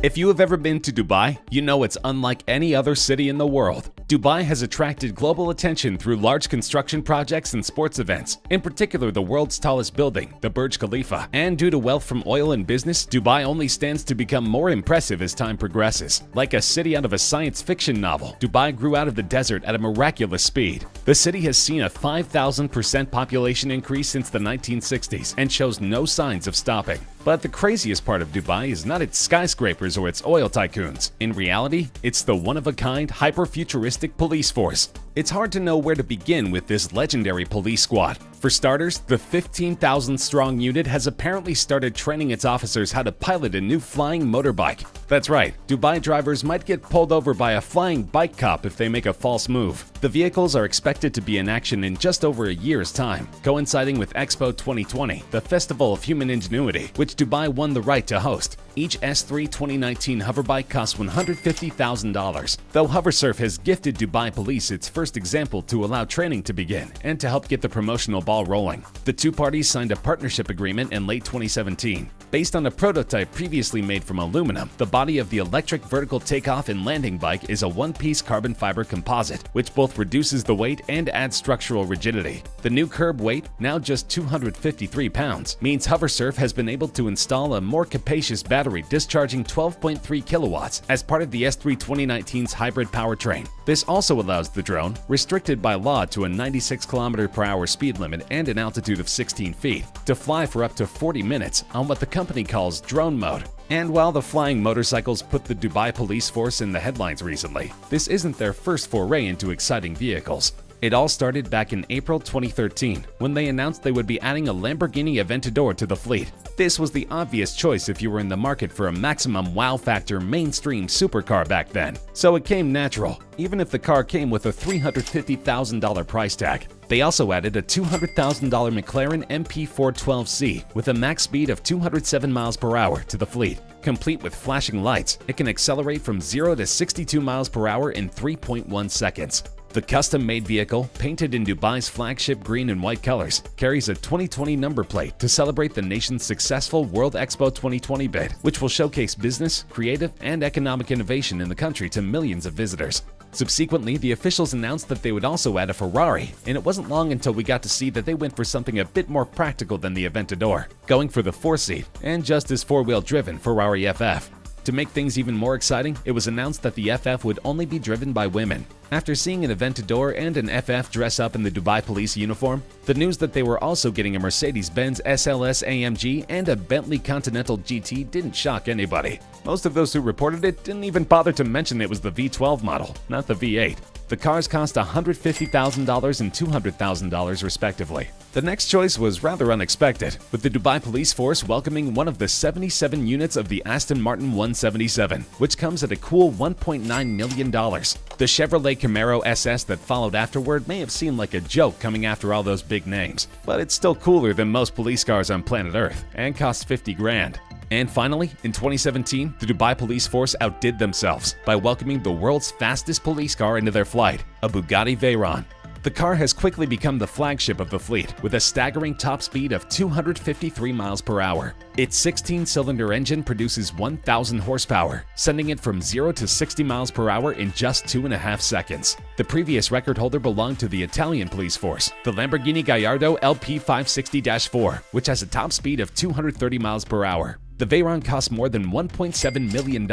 If you have ever been to Dubai, you know it's unlike any other city in the world. Dubai has attracted global attention through large construction projects and sports events, in particular the world's tallest building, the Burj Khalifa. And due to wealth from oil and business, Dubai only stands to become more impressive as time progresses. Like a city out of a science fiction novel, Dubai grew out of the desert at a miraculous speed. The city has seen a 5,000% population increase since the 1960s and shows no signs of stopping. But the craziest part of Dubai is not its skyscrapers or its oil tycoons. In reality, it's the one-of-a-kind, hyper-futuristic police force. It's hard to know where to begin with this legendary police squad. For starters, the 15,000-strong unit has apparently started training its officers how to pilot a new flying motorbike. That's right, Dubai drivers might get pulled over by a flying bike cop if they make a false move. The vehicles are expected to be in action in just over a year's time, coinciding with Expo 2020, the Festival of Human Ingenuity, which Dubai won the right to host. Each S3 2019 hoverbike costs $150,000, though Hoversurf has gifted Dubai police its first example to allow training to begin and to help get the promotional ball rolling. The two parties signed a partnership agreement in late 2017. Based on a prototype previously made from aluminum, the body of the electric vertical takeoff and landing bike is a one-piece carbon fiber composite, which both reduces the weight and adds structural rigidity. The new curb weight, now just 253 pounds, means Hoversurf has been able to install a more capacious battery discharging 12.3 kilowatts as part of the S3 2019's hybrid powertrain. This also allows the drone, restricted by law to a 96 km/h speed limit and an altitude of 16 feet, to fly for up to 40 minutes on what the company calls drone mode. And while the flying motorcycles put the Dubai police force in the headlines recently, this isn't their first foray into exciting vehicles. It all started back in April 2013, when they announced they would be adding a Lamborghini Aventador to the fleet. This was the obvious choice if you were in the market for a maximum wow factor mainstream supercar back then, so it came natural, even if the car came with a $350,000 price tag. They also added a $200,000 McLaren MP412C with a max speed of 207 miles per hour to the fleet. Complete with flashing lights, it can accelerate from 0 to 62 miles per hour in 3.1 seconds. The custom-made vehicle, painted in Dubai's flagship green and white colors, carries a 2020 number plate to celebrate the nation's successful World Expo 2020 bid, which will showcase business, creative, and economic innovation in the country to millions of visitors. Subsequently, the officials announced that they would also add a Ferrari, and it wasn't long until we got to see that they went for something a bit more practical than the Aventador, going for the 4-seat and just as four-wheel driven Ferrari FF. To make things even more exciting, it was announced that the FF would only be driven by women. After seeing an Aventador and an FF dress up in the Dubai police uniform, the news that they were also getting a Mercedes-Benz SLS AMG and a Bentley Continental GT didn't shock anybody. Most of those who reported it didn't even bother to mention it was the V12 model, not the V8. The cars cost $150,000 and $200,000 respectively. The next choice was rather unexpected, with the Dubai police force welcoming one of the 77 units of the Aston Martin 177, which comes at a cool $1.9 million. The Chevrolet Camaro SS that followed afterward may have seemed like a joke coming after all those big names, but it's still cooler than most police cars on planet Earth and costs 50 grand. And finally, in 2017, the Dubai police force outdid themselves by welcoming the world's fastest police car into their flight, a Bugatti Veyron. The car has quickly become the flagship of the fleet, with a staggering top speed of 253 miles per hour. Its 16-cylinder engine produces 1,000 horsepower, sending it from 0 to 60 miles per hour in just 2.5 seconds. The previous record holder belonged to the Italian police force, the Lamborghini Gallardo LP560-4, which has a top speed of 230 miles per hour. The Veyron costs more than $1.7 million,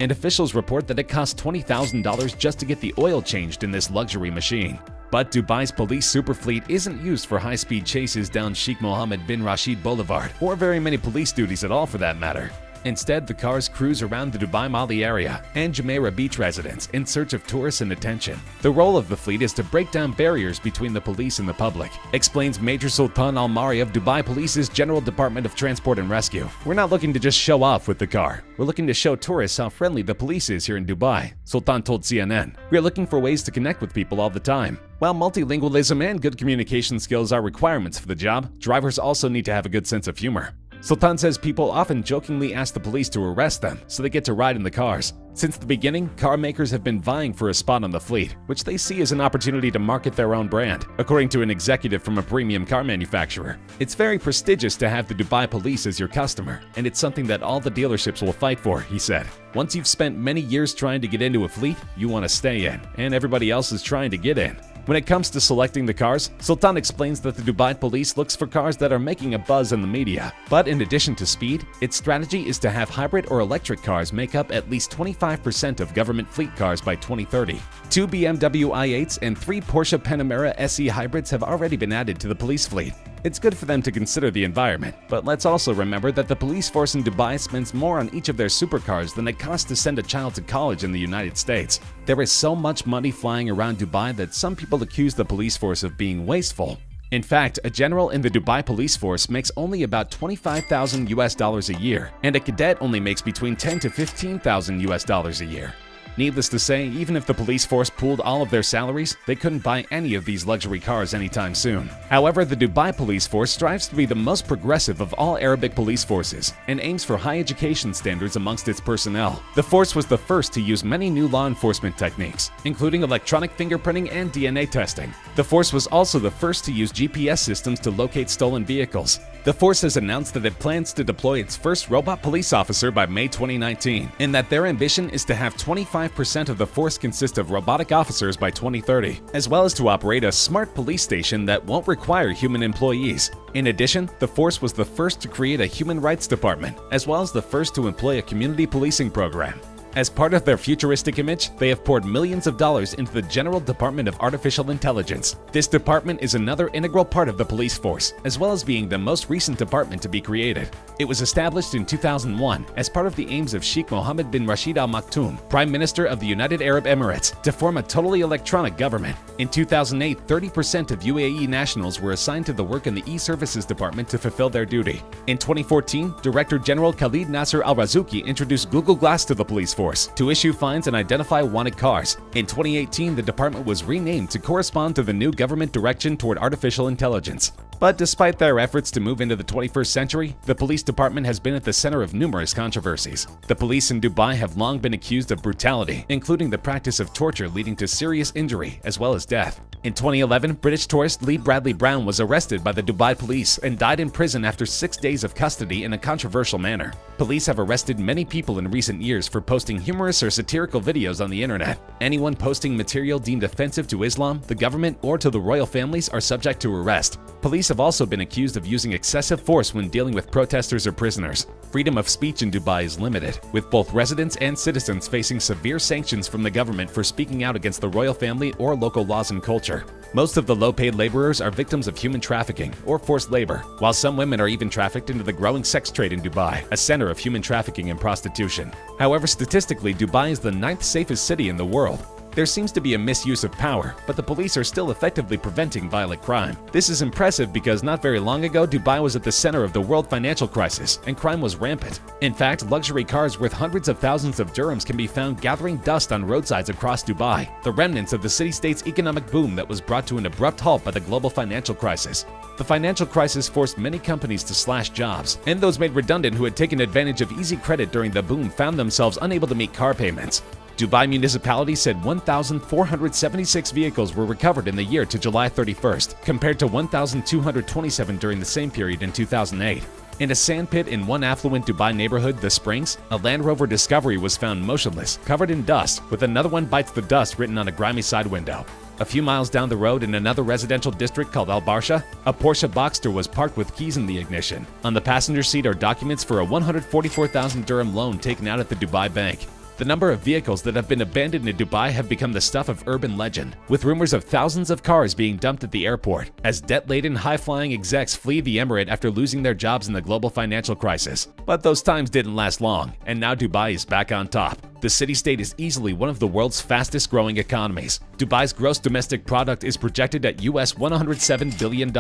and officials report that it cost $20,000 just to get the oil changed in this luxury machine. But Dubai's police superfleet isn't used for high-speed chases down Sheikh Mohammed bin Rashid Boulevard, or very many police duties at all for that matter. Instead, the cars cruise around the Dubai Mali area and Jumeirah Beach residents in search of tourists and attention. The role of the fleet is to break down barriers between the police and the public, explains Major Sultan Al-Mari of Dubai Police's General Department of Transport and Rescue. We're not looking to just show off with the car. We're looking to show tourists how friendly the police is here in Dubai, Sultan told CNN. We're looking for ways to connect with people all the time. While multilingualism and good communication skills are requirements for the job, drivers also need to have a good sense of humor. Sultan says people often jokingly ask the police to arrest them so they get to ride in the cars. Since the beginning, car makers have been vying for a spot on the fleet, which they see as an opportunity to market their own brand, according to an executive from a premium car manufacturer. It's very prestigious to have the Dubai police as your customer, and it's something that all the dealerships will fight for, he said. Once you've spent many years trying to get into a fleet, you want to stay in, and everybody else is trying to get in. When it comes to selecting the cars, Sultan explains that the Dubai police looks for cars that are making a buzz in the media. But in addition to speed, its strategy is to have hybrid or electric cars make up at least 25% of government fleet cars by 2030. 2 BMW i8s and 3 Porsche Panamera SE hybrids have already been added to the police fleet. It's good for them to consider the environment, but let's also remember that the police force in Dubai spends more on each of their supercars than it costs to send a child to college in the United States. There is so much money flying around Dubai that some people accuse the police force of being wasteful. In fact, a general in the Dubai police force makes only about $25,000 a year, and a cadet only makes between $10,000 to $15,000 a year. Needless to say, even if the police force pooled all of their salaries, they couldn't buy any of these luxury cars anytime soon. However, the Dubai police force strives to be the most progressive of all Arabic police forces and aims for high education standards amongst its personnel. The force was the first to use many new law enforcement techniques, including electronic fingerprinting and DNA testing. The force was also the first to use GPS systems to locate stolen vehicles. The force has announced that it plans to deploy its first robot police officer by May 2019, and that their ambition is to have 25% of the force consist of robotic officers by 2030, as well as to operate a smart police station that won't require human employees. In addition, the force was the first to create a human rights department, as well as the first to employ a community policing program. As part of their futuristic image, they have poured millions of dollars into the General Department of Artificial Intelligence. This department is another integral part of the police force, as well as being the most recent department to be created. It was established in 2001 as part of the aims of Sheikh Mohammed bin Rashid Al Maktoum, Prime Minister of the United Arab Emirates, to form a totally electronic government. In 2008, 30% of UAE nationals were assigned to the work in the e-services department to fulfill their duty. In 2014, Director General Khalid Nasser Al-Razouki introduced Google Glass to the police force to issue fines and identify wanted cars. In 2018, the department was renamed to correspond to the new government direction toward artificial intelligence. But despite their efforts to move into the 21st century, the police department has been at the center of numerous controversies. The police in Dubai have long been accused of brutality, including the practice of torture leading to serious injury as well as death. In 2011, British tourist Lee Bradley Brown was arrested by the Dubai police and died in prison after 6 days of custody in a controversial manner. Police have arrested many people in recent years for posting humorous or satirical videos on the internet. Anyone posting material deemed offensive to Islam, the government, or to the royal families are subject to arrest. Police have also been accused of using excessive force when dealing with protesters or prisoners. Freedom of speech in Dubai is limited, with both residents and citizens facing severe sanctions from the government for speaking out against the royal family or local laws and culture. Most of the low-paid laborers are victims of human trafficking or forced labor, while some women are even trafficked into the growing sex trade in Dubai, a center of human trafficking and prostitution. However, statistically, Dubai is the 9th safest city in the world. There seems to be a misuse of power, but the police are still effectively preventing violent crime. This is impressive because not very long ago, Dubai was at the center of the world financial crisis, and crime was rampant. In fact, luxury cars worth hundreds of thousands of dirhams can be found gathering dust on roadsides across Dubai, the remnants of the city-state's economic boom that was brought to an abrupt halt by the global financial crisis. The financial crisis forced many companies to slash jobs, and those made redundant who had taken advantage of easy credit during the boom found themselves unable to meet car payments. Dubai municipality said 1,476 vehicles were recovered in the year to July 31st, compared to 1,227 during the same period in 2008. In a sandpit in one affluent Dubai neighborhood, The Springs, a Land Rover Discovery was found motionless, covered in dust, with another one bites the dust written on a grimy side window. A few miles down the road in another residential district called Al Barsha, a Porsche Boxster was parked with keys in the ignition. On the passenger seat are documents for a 144,000 dirham loan taken out at the Dubai Bank. The number of vehicles that have been abandoned in Dubai have become the stuff of urban legend, with rumors of thousands of cars being dumped at the airport, as debt-laden, high-flying execs flee the emirate after losing their jobs in the global financial crisis. But those times didn't last long, and now Dubai is back on top. The city-state is easily one of the world's fastest-growing economies. Dubai's gross domestic product is projected at US $107 billion,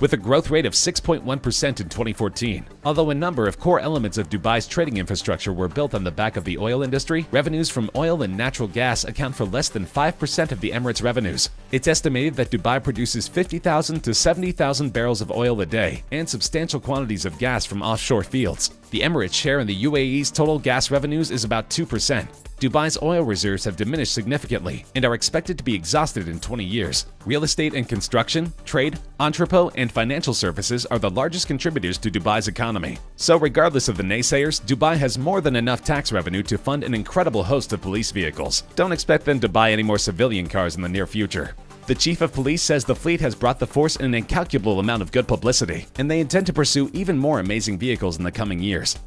with a growth rate of 6.1% in 2014. Although a number of core elements of Dubai's trading infrastructure were built on the back of the oil industry, revenues from oil and natural gas account for less than 5% of the Emirates' revenues. It's estimated that Dubai produces 50,000 to 70,000 barrels of oil a day and substantial quantities of gas from offshore fields. The Emirates' share in the UAE's total gas revenues is about 2%. Dubai's oil reserves have diminished significantly and are expected to be exhausted in 20 years. Real estate and construction, trade, entrepot, and financial services are the largest contributors to Dubai's economy. So regardless of the naysayers, Dubai has more than enough tax revenue to fund an incredible host of police vehicles. Don't expect them to buy any more civilian cars in the near future. The chief of police says the fleet has brought the force an incalculable amount of good publicity, and they intend to pursue even more amazing vehicles in the coming years.